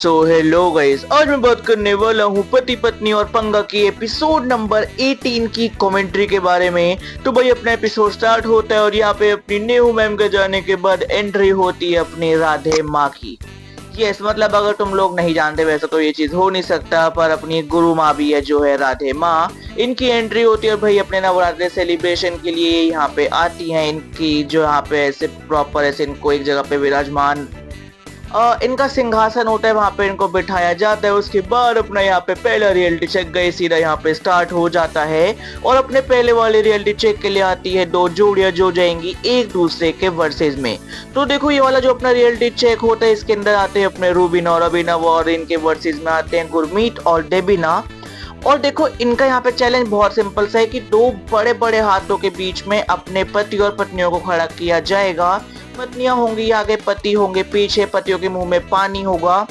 So hello guys, आज मैं बात करने वाला हूँ पति पत्नी और पंगा की एपिसोड नंबर 18 की कमेंट्री के बारे में। तो भाई अपना एपिसोड स्टार्ट होता है और यहाँ पे अपनी नेहू मैम के जाने के बाद एंट्री होती है अपनी राधे माँ की। यस, मतलब अगर तुम लोग नहीं जानते वैसे तो ये चीज हो नहीं सकता, पर अपनी गुरु माँ भी है जो है राधे माँ, इनकी एंट्री होती है और भाई अपने नवरात्रि सेलिब्रेशन के लिए यहाँ पे आती हैं। इनकी जो यहाँ पे ऐसे प्रॉपर ऐसे इनको एक जगह पे विराजमान इनका सिंहासन होता है, वहां पे इनको बिठाया जाता है। उसके बाद अपना यहाँ पे पहला रियलिटी चेक गए सीधा यहाँ पे स्टार्ट हो जाता है और अपने पहले वाले रियलिटी चेक के लिए आती है दो जोड़ियां जो जाएंगी एक दूसरे के वर्सेस में। तो देखो ये वाला जो अपना रियलिटी चेक होता है इसके अंदर आते हैं अपने रूबीना और अभिनव और इनके वर्सेस में आते हैं गुरमीत और डेबिना। और देखो इनका यहाँ पे चैलेंज बहुत सिंपल सा है कि दो बड़े बड़े हाथों के बीच में अपने पति और पत्नियों को खड़ा किया जाएगा। पत्नियां होंगी आगे, पति होंगे पीछे, पतियों के मुंह में पानी होगा।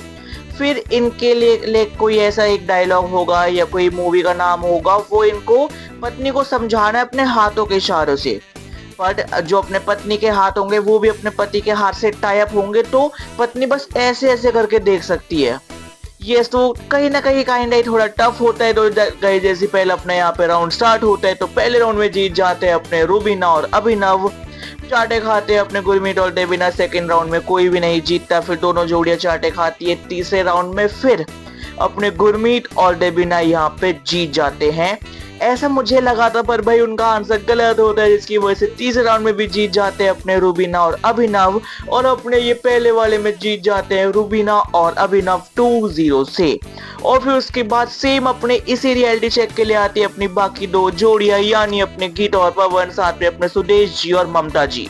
फिर इनके लिए कोई ऐसा एक डायलॉग होगा या कोई मूवी का नाम होगा, वो इनको पत्नी को समझाना है अपने हाथों के इशारों से। बट जो अपने पत्नी के हाथ होंगे वो भी अपने पति के हाथ से टाई अप होंगे, तो पत्नी बस ऐसे ऐसे करके देख सकती है। ये तो कहीं ना कहीं काइंड थोड़ा टफ होता है। तो गई जैसे पहले अपने यहाँ पे राउंड स्टार्ट होता है तो पहले राउंड में जीत जाते हैं अपने रूबीना और अभिनव। चाटे खाते हैं अपने गुरमीत और डेबिना। सेकंड राउंड में कोई भी नहीं जीतता, फिर दोनों जोड़ियां चाटे खाती है। तीसरे राउंड में फिर अपने गुरमीत और डेबिना यहाँ पे जीत जाते हैं, ऐसा मुझे लगा था, पर भाई उनका आंसर गलत होता है जिसकी वजह से तीसरे राउंड में भी जीत जाते हैं अपने रूबीना और अभिनव। और अपने ये पहले वाले में जीत जाते हैं रूबीना और अभिनव 2-0 से। और फिर उसके बाद सेम अपने इसी रियलिटी चेक के लिए आती है अपनी बाकी दो जोड़ियां, यानी अपने गीता और पवन, साथ में अपने सुदेश जी और ममता जी।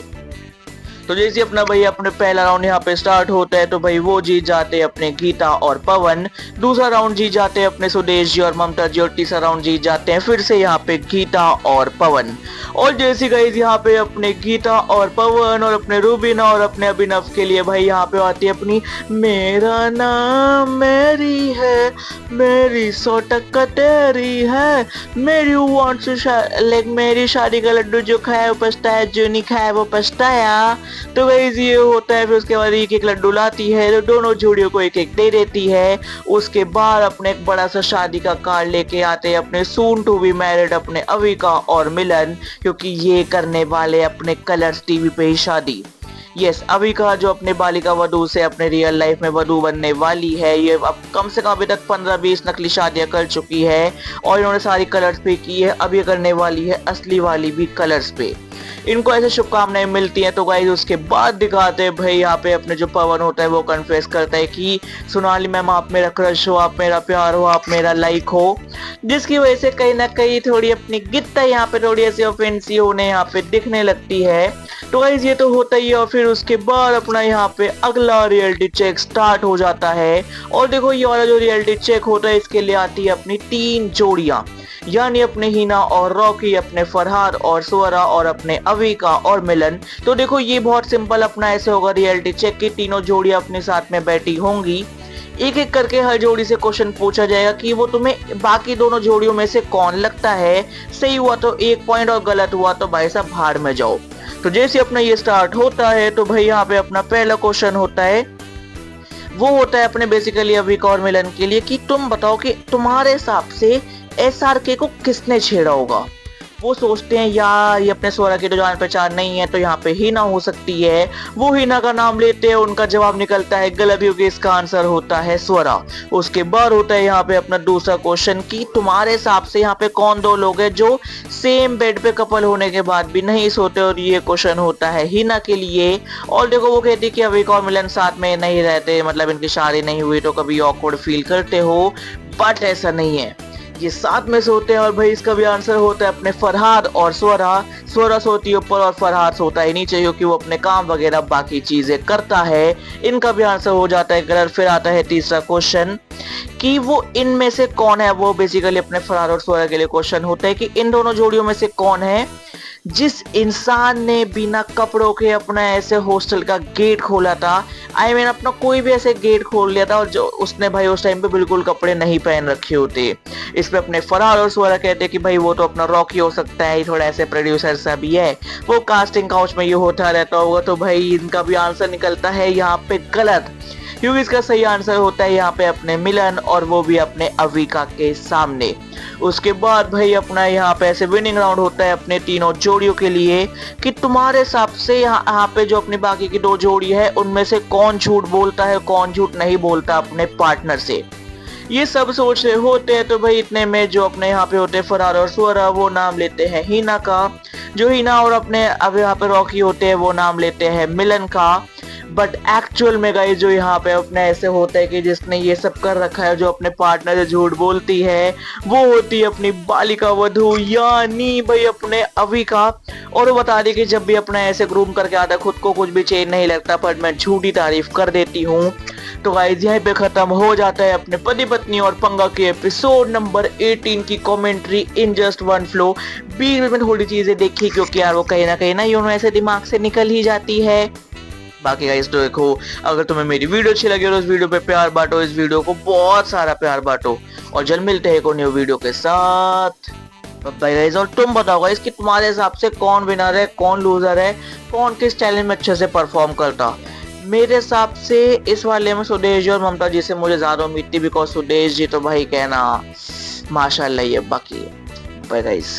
तो जैसे अपना भाई अपने पहला राउंड यहाँ पे स्टार्ट होता है तो भाई वो जीत जाते हैं अपने गीता और पवन। दूसरा राउंड जीत जाते हैं अपने सुदेश जी और ममता जी और तीसरा राउंड जीत जाते हैं फिर से यहाँ पे गीता और पवन। और जैसे गाइस यहाँ पे अपने गीता और पवन और अपने रूबीना और अपने अभिनव के लिए भाई यहाँ पे आती है अपनी मेरा नाम मेरी है, मेरी 100 टक्का तेरी है, मेरी वांट लाइक मेरी शादी का लड्डू जो खाया वो पछताया, जो नहीं खाया वो पछताया। तो गाइस ये होता है। फिर उसके बाद एक एक लड्डू लाती है तो दोनों जोड़ियों को एक एक दे देती है। उसके बाद अपने एक बड़ा सा शादी का कार्ड लेके आते हैं अपने सून टू बी मैरिड अपने अविका और मिलन, क्योंकि ये करने वाले अपने कलर्स टीवी पे ही शादी। यस, अविका जो अपने बालिका वधू से अपने रियल लाइफ में वधू बनने वाली है, ये अब कम से कम अभी तक 15-20 नकली शादियां कर चुकी है और इन्होंने सारी कलर्स पे की है। अब ये करने वाली है असली वाली भी कलर्स पे। इनको ऐसे शुभकामनाएं मिलती हैं। तो गाइस उसके बाद दिखाते हैं भाई यहाँ पे अपने जो पवन होता है वो कन्फेस करता है कि सोनाली मैम आप मेरा क्रश हो, आप मेरा प्यार हो, आप मेरा लाइक हो, जिसकी वजह से कहीं ना कहीं थोड़ी अपनी गीता यहाँ पे थोड़ी ऐसी ऑफेंसिव होने यहाँ पे दिखने लगती है। तो गाइस ये तो होता ही है। और फिर उसके बाद अपना यहाँ पे अगला रियलिटी चेक स्टार्ट हो जाता है। और देखो ये वाला जो रियलिटी चेक होता है इसके लिए आती है अपनी 3 जोड़ियां, यानी अपने हिना और रॉकी, अपने फरहाद और स्वरा और अपने अविका और मिलन। तो देखो ये बहुत सिंपल अपना ऐसे होगा रियलिटी चेक की तीनों जोड़ियां अपने साथ में बैठी होंगी। एक एक करके हर जोड़ी से क्वेश्चन पूछा जाएगा कि वो तुम्हें बाकी दोनों जोड़ियों में से कौन लगता है। सही हुआ तो 1 पॉइंट और गलत हुआ तो भाई साहब भाड़ में जाओ। तो जैसे अपना ये स्टार्ट होता है तो भाई यहाँ पे अपना पहला क्वेश्चन होता है, वो होता है अपने बेसिकली अविका और मिलन के लिए कि तुम बताओ कि तुम्हारे हिसाब से SRK को किसने छेड़ा होगा। वो सोचते हैं यार ये अपने स्वरा की तो जान पहचान नहीं है तो यहाँ पे हिना हो सकती है। वो हिना का नाम लेते हैं, उनका जवाब निकलता है गलत, क्योंकि इसका आंसर होता है स्वरा। उसके बाद होता है यहाँ पे अपना दूसरा क्वेश्चन कि तुम्हारे हिसाब से यहाँ पे कौन दो लोग हैं जो सेम बेड पे कपल होने के बाद भी नहीं सोते, और ये क्वेश्चन होता है हिना के लिए। और देखो वो कहती है कि अविका और मिलन साथ में नहीं रहते, मतलब इनकी शादी नहीं हुई तो कभी ऑकवर्ड फील करते हो, बट ऐसा नहीं है, ये साथ में सोते हैं। और भाई इसका भी आंसर होता है अपने फरहाद और स्वरा। स्वरा सोती है ऊपर और फरहाद सोता है नीचे, क्योंकि वो अपने काम वगैरह बाकी चीजें करता है। इनका भी आंसर हो जाता है गलत। फिर आता है तीसरा क्वेश्चन कि वो इनमें से कौन है। वो बेसिकली अपने फरहाद और स्वरा के लिए क्वेश्चन होता है कि इन दोनों जोड़ियों में से कौन है जिस इंसान ने बिना कपड़ों के अपना ऐसे हॉस्टल का गेट खोला था। आई मीन अपना कोई भी ऐसे गेट खोल लिया था और जो उसने भाई उस टाइम पे बिल्कुल कपड़े नहीं पहन रखे होते। इस पे अपने फरहाद और स्वरा कहते हैं कि भाई वो तो अपना रॉकी हो सकता है, थोड़ा ऐसे प्रोड्यूसर सा भी है, वो कास्टिंग काउच में ये होता रहता होगा। तो भाई इनका भी आंसर निकलता है यहाँ पे गलत, क्योंकि इसका सही आंसर होता है यहाँ पे अपने मिलन, और वो भी अपने अविका के सामने। उसके बाद भाई अपना यहाँ पे ऐसे विनिंग राउंड होता है अपने तीनों जोड़ियों के लिए कि तुम्हारे हिसाब से यहाँ पे जो अपनी बाकी की 2 जोड़ी है उनमें से कौन झूठ बोलता है, कौन झूठ नहीं बोलता अपने पार्टनर से। ये सब सोच रहे होते हैं तो भाई इतने में जो अपने यहाँ पे होते हैं फरार और स्वरा, वो नाम लेते हैं हीना का। जो हीना और अपने अब यहाँ पे रॉकी होते हैं वो नाम लेते हैं मिलन का। बट एक्चुअल में गाइस जो यहाँ पे अपने ऐसे होता है कि जिसने ये सब कर रखा है, जो अपने पार्टनर से झूठ बोलती है, वो होती है अपनी बालिका वधू यानी भाई अपने अविका। और वो बता दी कि जब भी अपना ऐसे ग्रूम करके आता है खुद को कुछ भी चेंज नहीं लगता, पर मैं झूठी तारीफ कर देती हूँ। तो गाइस यहीं पे खत्म हो जाता है अपने पति पत्नी और पंगा के एपिसोड नंबर 18 की commentary in just one flow. बीच में थोड़ी चीजें देखी क्योंकि यार वो कहीं ना यूं ऐसे दिमाग से निकल ही जाती है। बाकी गाइस तो देखो, अगर तुम्हें मेरी वीडियो अच्छी लगी तो इस वीडियो पे प्यार बांटो, इस वीडियो को बहुत सारा प्यार बांटो, और जल्द मिलते हैं एक और न्यू वीडियो के साथ। बाय गाइस, और तुम बताओ गाइस कि तुम्हारे हिसाब से कौन विनर है, कौन लूजर है, कौन किस चैलेंज में अच्छे से परफॉर्म करता। मेरे हिसाब से इस वाले में सुदेश जी और ममता जी से मुझे ज्यादा उम्मीद थी, बिकॉज सुदेश जी तो भाई कहना माशाल्लाह ही है। बाकी बाय गाइस।